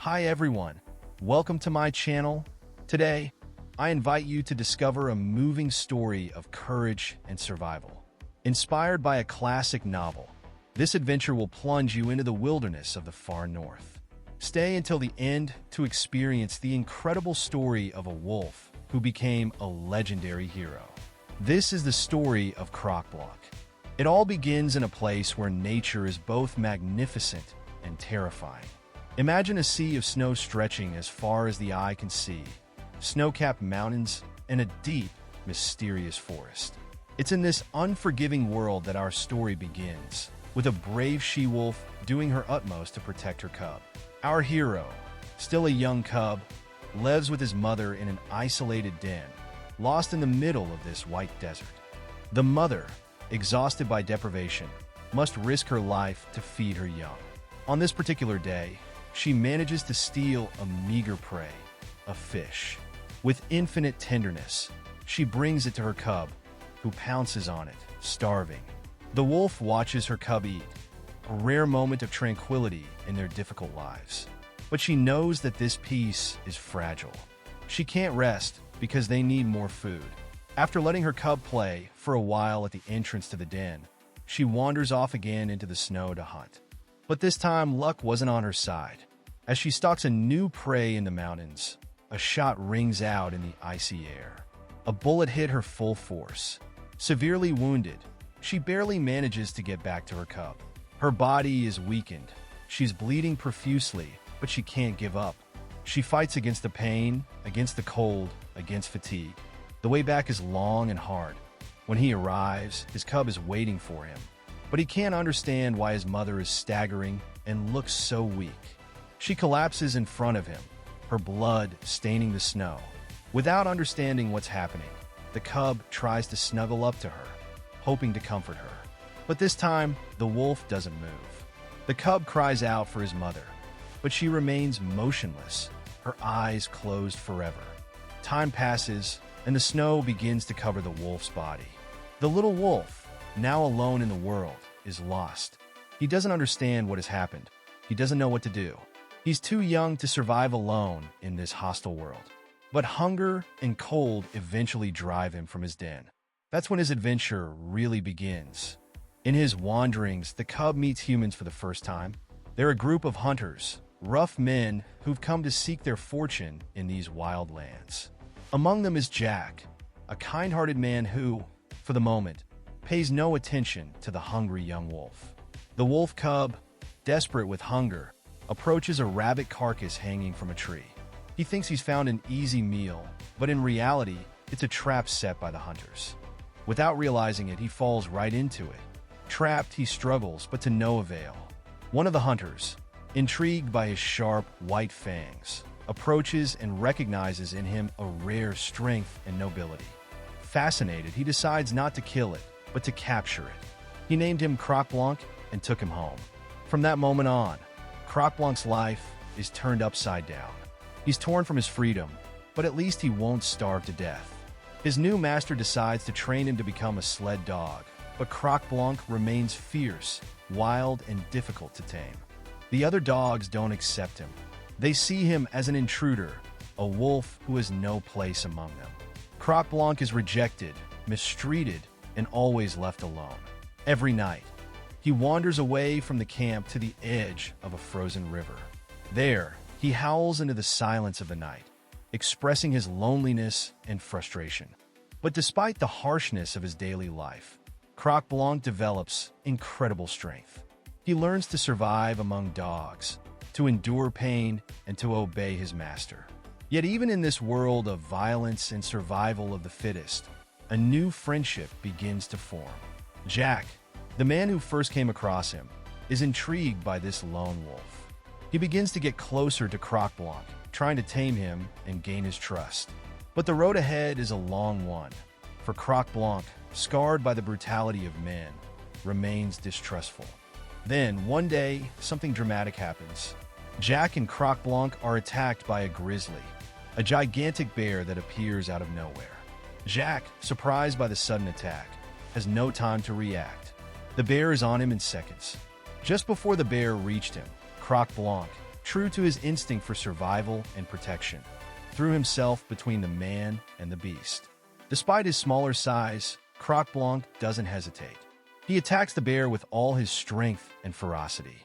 Hi everyone, welcome to my channel. Today, I invite you to discover a moving story of courage and survival. Inspired by a classic novel, this adventure will plunge you into the wilderness of the far north. Stay until the end to experience the incredible story of a wolf who became a legendary hero. This is the story of Croc Blanc. It all begins in a place where nature is both magnificent and terrifying. Imagine a sea of snow stretching as far as the eye can see, snow-capped mountains, and a deep, mysterious forest. It's in this unforgiving world that our story begins, with a brave she-wolf doing her utmost to protect her cub. Our hero, still a young cub, lives with his mother in an isolated den, lost in the middle of this white desert. The mother, exhausted by deprivation, must risk her life to feed her young. On this particular day, she manages to steal a meager prey, a fish. With infinite tenderness, she brings it to her cub, who pounces on it, starving. The wolf watches her cub eat, a rare moment of tranquility in their difficult lives. But she knows that this peace is fragile. She can't rest because they need more food. After letting her cub play for a while at the entrance to the den, she wanders off again into the snow to hunt. But this time, luck wasn't on her side. As she stalks a new prey in the mountains, a shot rings out in the icy air. A bullet hit her full force. Severely wounded, she barely manages to get back to her cub. Her body is weakened. She's bleeding profusely, but she can't give up. She fights against the pain, against the cold, against fatigue. The way back is long and hard. When he arrives, his cub is waiting for him. But he can't understand why his mother is staggering and looks so weak. She collapses in front of him, her blood staining the snow. Without understanding what's happening, the cub tries to snuggle up to her, hoping to comfort her. But this time, the wolf doesn't move. The cub cries out for his mother, but she remains motionless, her eyes closed forever. Time passes, and the snow begins to cover the wolf's body. The little wolf, now alone in the world, is lost. He doesn't understand what has happened. He doesn't know what to do. He's too young to survive alone in this hostile world. But hunger and cold eventually drive him from his den. That's when his adventure really begins. In his wanderings, the cub meets humans for the first time. They're a group of hunters, rough men who've come to seek their fortune in these wild lands. Among them is Jack, a kind-hearted man who, for the moment, pays no attention to the hungry young wolf. The wolf cub, desperate with hunger, approaches a rabbit carcass hanging from a tree. He thinks he's found an easy meal, but in reality, it's a trap set by the hunters. Without realizing it, he falls right into it. Trapped, he struggles, but to no avail. One of the hunters, intrigued by his sharp, white fangs, approaches and recognizes in him a rare strength and nobility. Fascinated, he decides not to kill it, but to capture it. He named him Croc Blanc and took him home. From that moment on, Croc Blanc's life is turned upside down. He's torn from his freedom, but at least he won't starve to death. His new master decides to train him to become a sled dog, but Croc Blanc remains fierce, wild, and difficult to tame. The other dogs don't accept him. They see him as an intruder, a wolf who has no place among them. Croc Blanc is rejected, mistreated, and always left alone. Every night, he wanders away from the camp to the edge of a frozen river. There, he howls into the silence of the night, expressing his loneliness and frustration. But despite the harshness of his daily life, Croc Blanc develops incredible strength. He learns to survive among dogs, to endure pain, and to obey his master. Yet even in this world of violence and survival of the fittest, a new friendship begins to form. Jack, the man who first came across him, is intrigued by this lone wolf. He begins to get closer to Croc Blanc, trying to tame him and gain his trust. But the road ahead is a long one, for Croc Blanc, scarred by the brutality of men, remains distrustful. Then, one day, something dramatic happens. Jack and Croc Blanc are attacked by a grizzly, a gigantic bear that appears out of nowhere. Jack, surprised by the sudden attack, has no time to react. The bear is on him in seconds. Just before the bear reached him, Croc Blanc, true to his instinct for survival and protection, threw himself between the man and the beast. Despite his smaller size, Croc Blanc doesn't hesitate. He attacks the bear with all his strength and ferocity.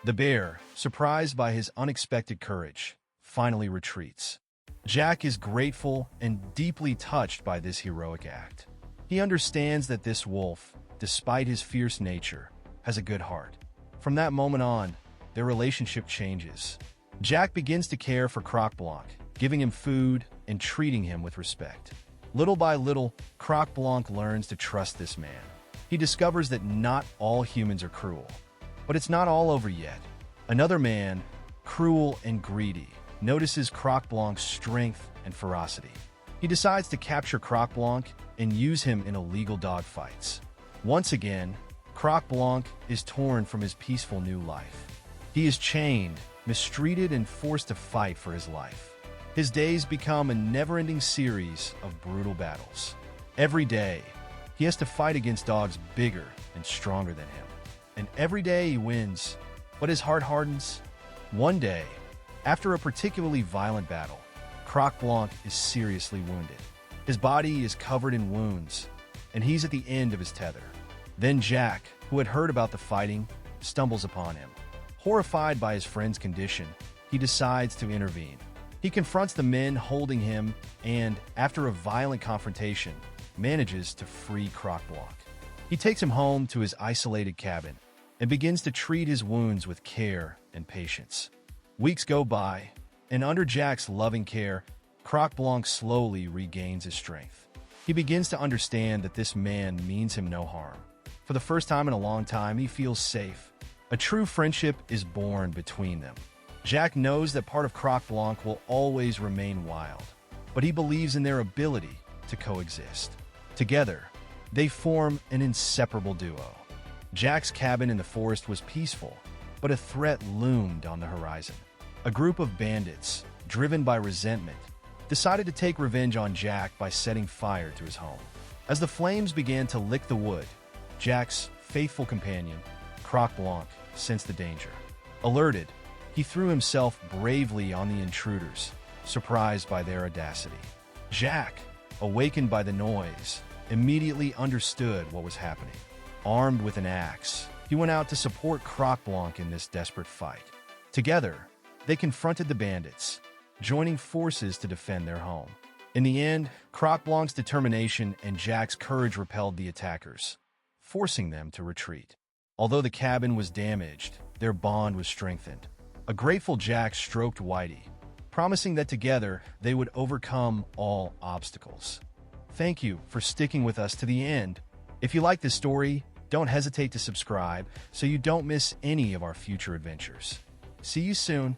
The bear, surprised by his unexpected courage, finally retreats. Jack is grateful and deeply touched by this heroic act. He understands that this wolf, despite his fierce nature, has a good heart. From that moment on, their relationship changes. Jack begins to care for Croc Blanc, giving him food and treating him with respect. Little by little, Croc Blanc learns to trust this man. He discovers that not all humans are cruel. But it's not all over yet. Another man, cruel and greedy, notices Croc Blanc's strength and ferocity. He decides to capture Croc Blanc and use him in illegal dogfights. Once again, Croc Blanc is torn from his peaceful new life. He is chained, mistreated, and forced to fight for his life. His days become a never-ending series of brutal battles. Every day, he has to fight against dogs bigger and stronger than him. And every day he wins, but his heart hardens. One day, after a particularly violent battle, Croc Blanc is seriously wounded. His body is covered in wounds, and he's at the end of his tether. Then Jack, who had heard about the fighting, stumbles upon him. Horrified by his friend's condition, he decides to intervene. He confronts the men holding him and, after a violent confrontation, manages to free Croc Blanc. He takes him home to his isolated cabin and begins to treat his wounds with care and patience. Weeks go by, and under Jack's loving care, Croc Blanc slowly regains his strength. He begins to understand that this man means him no harm. For the first time in a long time, he feels safe. A true friendship is born between them. Jack knows that part of Croc Blanc will always remain wild, but he believes in their ability to coexist. Together, they form an inseparable duo. Jack's cabin in the forest was peaceful, but a threat loomed on the horizon. A group of bandits, driven by resentment, decided to take revenge on Jack by setting fire to his home. As the flames began to lick the wood, Jack's faithful companion, Croc Blanc, sensed the danger. Alerted, he threw himself bravely on the intruders, surprised by their audacity. Jack, awakened by the noise, immediately understood what was happening. Armed with an axe, he went out to support Croc Blanc in this desperate fight. Together, they confronted the bandits, joining forces to defend their home. In the end, Croc Blanc's determination and Jack's courage repelled the attackers, forcing them to retreat. Although the cabin was damaged, their bond was strengthened. A grateful Jack stroked Whitey, promising that together they would overcome all obstacles. Thank you for sticking with us to the end. If you like this story, don't hesitate to subscribe so you don't miss any of our future adventures. See you soon.